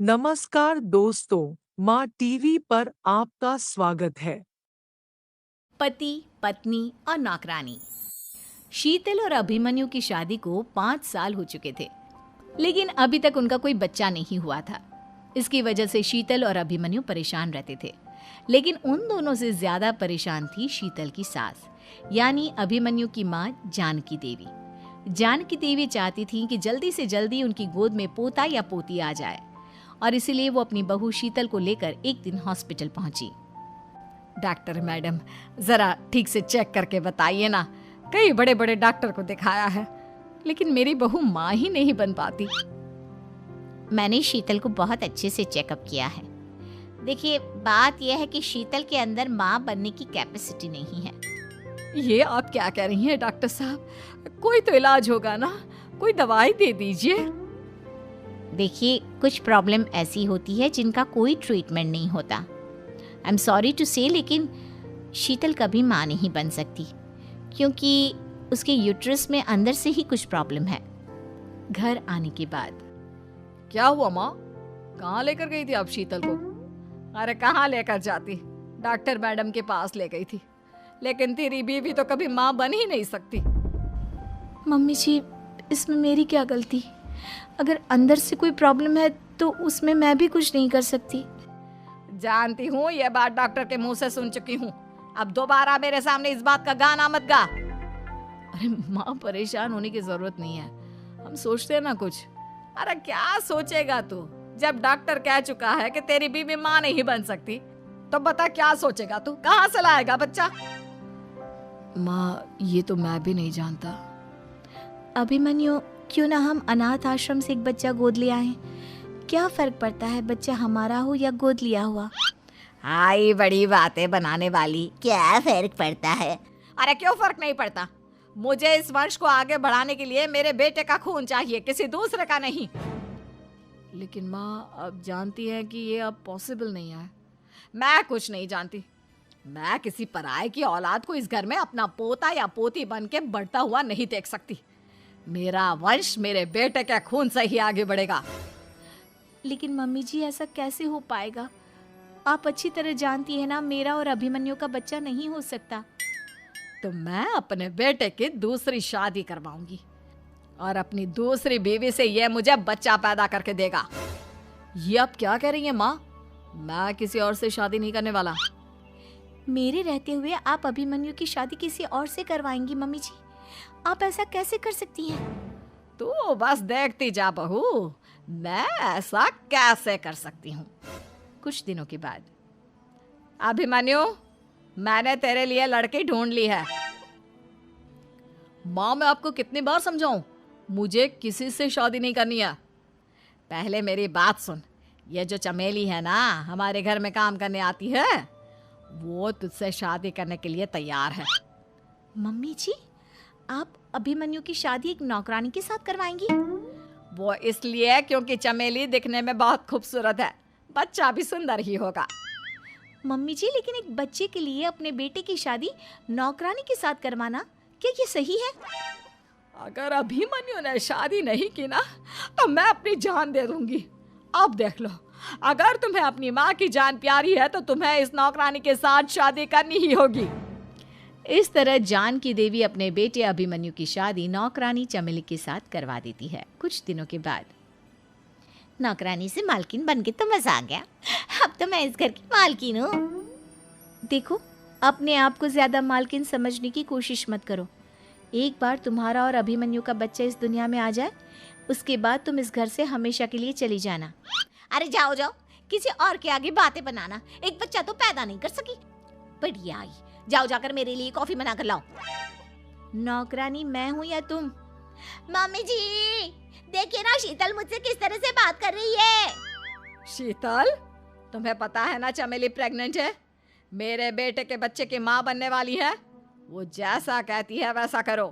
नमस्कार दोस्तों, माँ टीवी पर आपका स्वागत है। पति, पत्नी और नौकरानी। शीतल और अभिमन्यु की शादी को 5 साल हो चुके थे, लेकिन अभी तक उनका कोई बच्चा नहीं हुआ था। इसकी वजह से शीतल और अभिमन्यु परेशान रहते थे, लेकिन उन दोनों से ज्यादा परेशान थी शीतल की सास, यानी अभिमन्यु की माँ जानकी देवी। जानकी देवी चाहती थी कि जल्दी से जल्दी उनकी गोद में पोता या पोती आ जाए, और इसीलिए वो अपनी बहू शीतल को लेकर एक दिन हॉस्पिटल पहुंची। डॉक्टर मैडम, जरा ठीक से चेक करके बताइए ना। कई बड़े बड़े डॉक्टर को दिखाया है, लेकिन मेरी बहू माँ ही नहीं बन पाती। मैंने शीतल को बहुत अच्छे से चेकअप किया है। देखिए, बात यह है कि शीतल के अंदर माँ बनने की कैपेसिटी नहीं है। ये आप क्या कह रही हैं डॉक्टर साहब? कोई तो इलाज होगा ना, कोई दवाई दे दीजिए। देखिए, कुछ प्रॉब्लम ऐसी होती है जिनका कोई ट्रीटमेंट नहीं होता। आई एम सॉरी टू से, लेकिन शीतल कभी माँ नहीं बन सकती, क्योंकि उसके यूट्रस में अंदर से ही कुछ प्रॉब्लम है। घर आने के बाद क्या हुआ माँ? कहाँ लेकर गई थी आप शीतल को? अरे कहाँ लेकर जाती, डॉक्टर मैडम के पास ले गई थी, लेकिन तेरी बीवी तो कभी माँ बन ही नहीं सकती। मम्मी जी, इसमें मेरी क्या गलती? अगर अंदर से कोई प्रॉब्लम है तो उसमें मैं भी कुछ नहीं कर सकती। जानती हूँ, ये बात डॉक्टर के मुंह से सुन चुकी हूँ। अब दोबारा मेरे सामने इस बात का गाना मत गा। अरे माँ, परेशान होने की जरूरत नहीं है, हम सोचते हैं ना कुछ। अरे क्या सोचेगा तू? जब डॉक्टर कह चुका है कि तेरी बीवी माँ नहीं बन सकती, तो बता क्या सोचेगा तू? कहाँ से लाएगा बच्चा? माँ, ये तो मैं भी नहीं जानता। अभिमन्यु, क्यों ना हम अनाथ आश्रम से एक बच्चा गोद ले आए? क्या फर्क पड़ता है बच्चा हमारा हो या गोद लिया हुआ? हाय, बड़ी बातें बनाने वाली, क्या फर्क पड़ता है? अरे क्यों फर्क नहीं पड़ता? मुझे इस वंश को आगे बढ़ाने के लिए मेरे बेटे का खून चाहिए, किसी दूसरे का नहीं। लेकिन माँ, आप जानती हैं कि ये अब पॉसिबल नहीं है। मैं कुछ नहीं जानती। मैं किसी पराये की औलाद को इस घर में अपना पोता या पोती बन के बढ़ता हुआ नहीं देख सकती। मेरा वंश मेरे बेटे के खून से ही आगे बढ़ेगा। लेकिन मम्मी जी, ऐसा कैसे हो पाएगा? आप अच्छी तरह जानती है ना, मेरा और अभिमन्यु का बच्चा नहीं हो सकता। तो मैं अपने बेटे की दूसरी शादी करवाऊंगी, और अपनी दूसरी बीवी से ये मुझे बच्चा पैदा करके देगा। ये आप क्या कह रही हैं माँ? मैं किसी और से शादी नहीं करने वाला। मेरे रहते हुए आप अभिमन्यु की शादी किसी और से करवाएंगी? मम्मी जी, आप ऐसा कैसे कर सकती हैं? तू बस देखती जा बहू, मैं ऐसा कैसे कर सकती हूँ। कुछ दिनों के बाद, अभिमन्यु, मैंने तेरे लिए लड़की ढूंढ ली है। माँ, मैं आपको कितनी बार समझाऊं, मुझे किसी से शादी नहीं करनी है। पहले मेरी बात सुन। ये जो चमेली है ना, हमारे घर में काम करने आती है, वो तुझसे शादी करने के लिए तैयार है। मम्मी जी, आप अभिमन्यु की शादी एक नौकरानी के साथ करवाएंगी? वो इसलिए क्योंकि चमेली दिखने में बहुत खूबसूरत है, बच्चा भी सुंदर ही होगा। मम्मी जी, लेकिन एक बच्चे के लिए अपने बेटे की शादी नौकरानी के साथ करवाना, क्या ये सही है? अगर अभिमन्यु ने शादी नहीं की ना, तो मैं अपनी जान दे दूंगी। अब देख लो, अगर तुम्हें अपनी माँ की जान प्यारी है तो तुम्हें इस नौकरानी के साथ शादी करनी ही होगी। इस तरह जानकी देवी अपने बेटे अभिमन्यु की शादी नौकरानी चमेली के साथ करवा देती है। कुछ दिनों के बाद, नौकरानी से मालकिन बन के तो मजा आ गया। अब तो मैं इस घर की मालकिन हूँ। देखो, अपने आप को ज्यादा मालकिन समझने की कोशिश मत करो। एक बार तुम्हारा और अभिमन्यु का बच्चा इस दुनिया में आ जाए, उसके बाद तुम इस घर से हमेशा के लिए चली जाना। अरे जाओ जाओ, किसी और के आगे बातें बनाना। एक बच्चा तो पैदा नहीं कर सकी, बढ़िया आई। जाओ, जाकर मेरे लिए कॉफी बना कर लाओ। नौकरानी मैं हूँ या तुम? मम्मी जी, देखिए ना, शीतल मुझसे किस तरह से बात कर रही है। शीतल, तुम्हें पता है ना चमेली प्रेग्नेंट है, मेरे बेटे के बच्चे की माँ बनने वाली है। वो जैसा कहती है वैसा करो।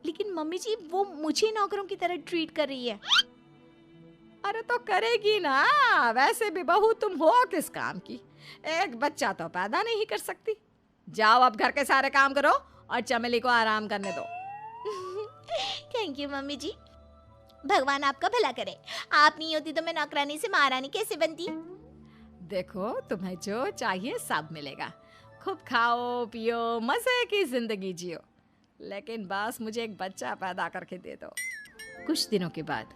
लेकिन मम्मी जी, वो मुझे नौकरों की तरह ट्रीट कर रही है। अरे तो करेगी ना, वैसे भी बहू तुम हो किस काम की? एक बच्चा तो पैदा नहीं कर सकती। जाओ, अब घर के सारे काम करो और चमेली को आराम करने दो। थैंक यू मम्मी जी। भगवान आपका भला करे। आप नहीं होती तो मैं नौकरानी से महारानी कैसे बनती। देखो, तुम्हें जो चाहिए सब मिलेगा। खूब खाओ पियो, मजे की जिंदगी जियो, लेकिन बस मुझे एक बच्चा पैदा करके दे दो। कुछ दिनों के बाद,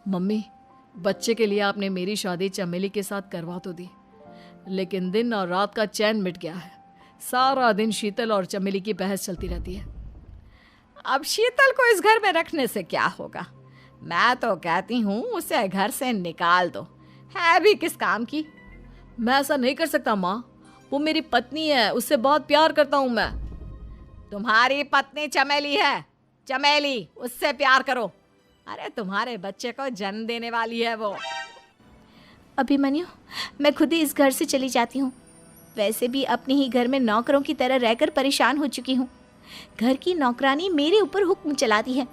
मम्मी, बच्चे के लिए आपने मेरी शादी चमेली के साथ करवा तो दी, लेकिन दिन और रात का चैन मिट गया है। सारा दिन शीतल और चमेली की बहस चलती रहती है। अब शीतल को इस घर में रखने से क्या होगा? मैं तो कहती हूँ उसे घर से निकाल दो, है भी किस काम की। मैं ऐसा नहीं कर सकता माँ, वो मेरी पत्नी है, उससे बहुत प्यार करता हूँ मैं। तुम्हारी पत्नी चमेली है, चमेली, उससे प्यार करो। अरे तुम्हारे बच्चे को जन्म देने वाली है वो। अभिमन्यु, मैं खुद ही इस घर से चली जाती हूँ। वैसे भी अपने ही घर में नौकरों की तरह रहकर परेशान हो चुकी हूँ। घर की नौकरानी मेरे ऊपर हुक्म चलाती है,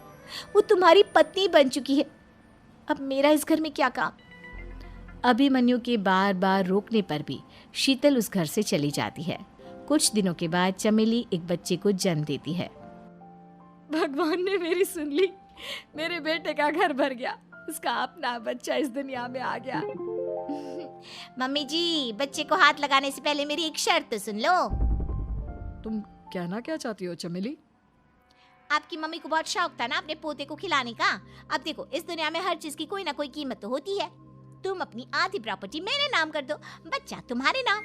वो तुम्हारी पत्नी बन चुकी है। अब मेरा इस घर में क्या काम। अभिमन्यु के बार बार रोकने पर भी शीतल उस घर से चली जाती है। कुछ दिनों के बाद चमेली एक बच्चे को जन्म देती है। भगवान ने मेरी सुन ली, मेरे बेटे का घर भर गया, उसका अपना बच्चा इस दुनिया में आ गया। मम्मी जी, बच्चे को हाथ लगाने से पहले मेरी एक शर्त तो सुन लो। तुम कहना क्या चाहती हो चमेली? आपकी मम्मी को बहुत शौक था ना अपने पोते को खिलाने का। अब देखो, इस दुनिया में हर चीज की कोई ना कोई कीमत तो होती है। तुम अपनी आधी प्रॉपर्टी मेरे नाम कर दो, बच्चा तुम्हारे नाम।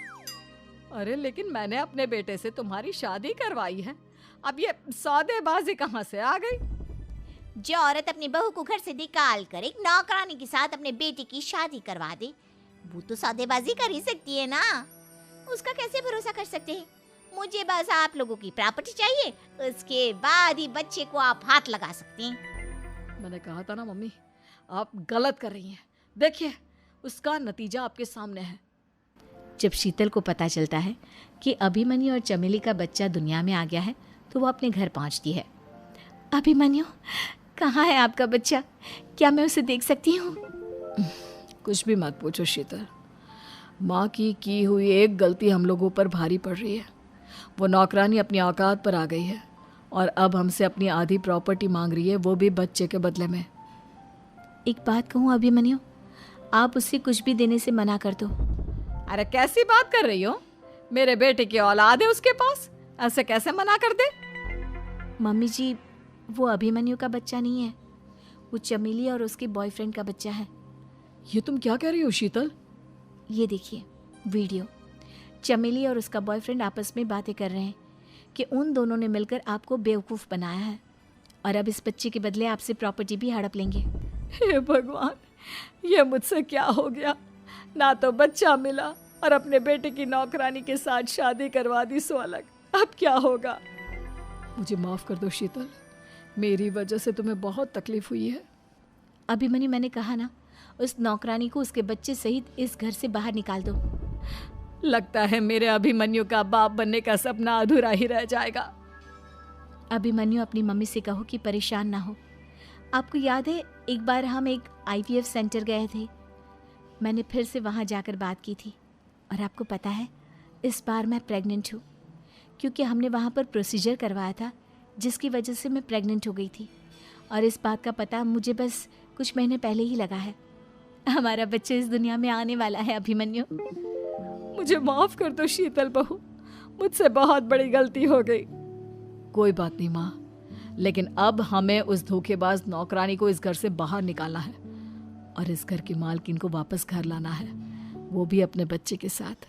अरे लेकिन मैंने अपने बेटे से तुम्हारी शादी करवाई है, अब ये सौदेबाजी कहाँ से आ गई? जो औरत अपनी बहू को घर से निकाल कर एक नौकरानी के साथ अपने बेटे की शादी करवा दे, वो तो सौदेबाजी कर ही सकती है ना। उसका कैसे भरोसा कर सकते हैं? मुझे बस आप लोगों की प्रॉपर्टी चाहिए, उसके बाद ही बच्चे को आप हाथ लगा सकते हैं। मैंने कहा था ना मम्मी, आप गलत कर रही हैं। देखिए, उसका नतीजा आपके सामने है। जब शीतल को पता चलता है कि अभिमन्यु और चमेली का बच्चा दुनिया में आ गया है, तो वो अपने घर पहुंचती है। अभिमन्यु, कहाँ है आपका बच्चा? क्या मैं उसे देख सकती हूँ? कुछ भी मत पूछो शीतल, माँ की हुई एक गलती हम लोगों पर भारी पड़ रही है। वो नौकरानी अपनी औकात पर आ गई है और अब हमसे अपनी आधी प्रॉपर्टी मांग रही है, वो भी बच्चे के बदले में। एक बात कहूँ अभिमन्यु, आप उससे कुछ भी देने से मना कर दो। अरे कैसी बात कर रही हो? मेरे बेटे की औलाद है उसके पास, ऐसे कैसे मना कर दे? मम्मी जी, वो अभिमन्यु का बच्चा नहीं है, वो चमेली और उसके बॉयफ्रेंड का बच्चा है। ये तुम क्या कह रही हो शीतल? ये देखिए वीडियो, चमेली और उसका बॉयफ्रेंड आपस में बातें कर रहे हैं कि उन दोनों ने मिलकर आपको बेवकूफ़ बनाया है और अब इस बच्चे के बदले आपसे प्रॉपर्टी भी हड़प लेंगे। हे भगवान, ये मुझसे क्या हो गया? ना तो बच्चा मिला और अपने बेटे की नौकरानी के साथ शादी करवा दी सो अलग। अब क्या होगा? मुझे माफ़ कर दो शीतल, मेरी वजह से तुम्हें बहुत तकलीफ हुई है। अभिमन्यु, मैंने कहा ना, उस नौकरानी को उसके बच्चे सहित इस घर से बाहर निकाल दो। लगता है मेरे अभिमन्यु का बाप बनने का सपना अधूरा ही रह जाएगा। अभिमन्यु, अपनी मम्मी से कहो कि परेशान ना हो। आपको याद है एक बार हम एक IVF सेंटर गए थे, मैंने फिर से वहाँ जाकर बात की थी और आपको पता है इस बार मैं प्रेग्नेंट हूँ, क्योंकि हमने वहाँ पर प्रोसीजर करवाया था जिसकी वजह से मैं प्रेग्नेंट हो गई थी और इस बात का पता मुझे बस कुछ महीने पहले ही लगा है। हमारा बच्चा इस दुनिया में आने वाला है अभिमन्यु। मुझे माफ़ कर दो शीतल बहू, मुझसे बहुत बड़ी गलती हो गई। कोई बात नहीं माँ, लेकिन अब हमें उस धोखेबाज नौकरानी को इस घर से बाहर निकालना है और इस घर की मालकिन को वापस घर लाना है, वो भी अपने बच्चे के साथ।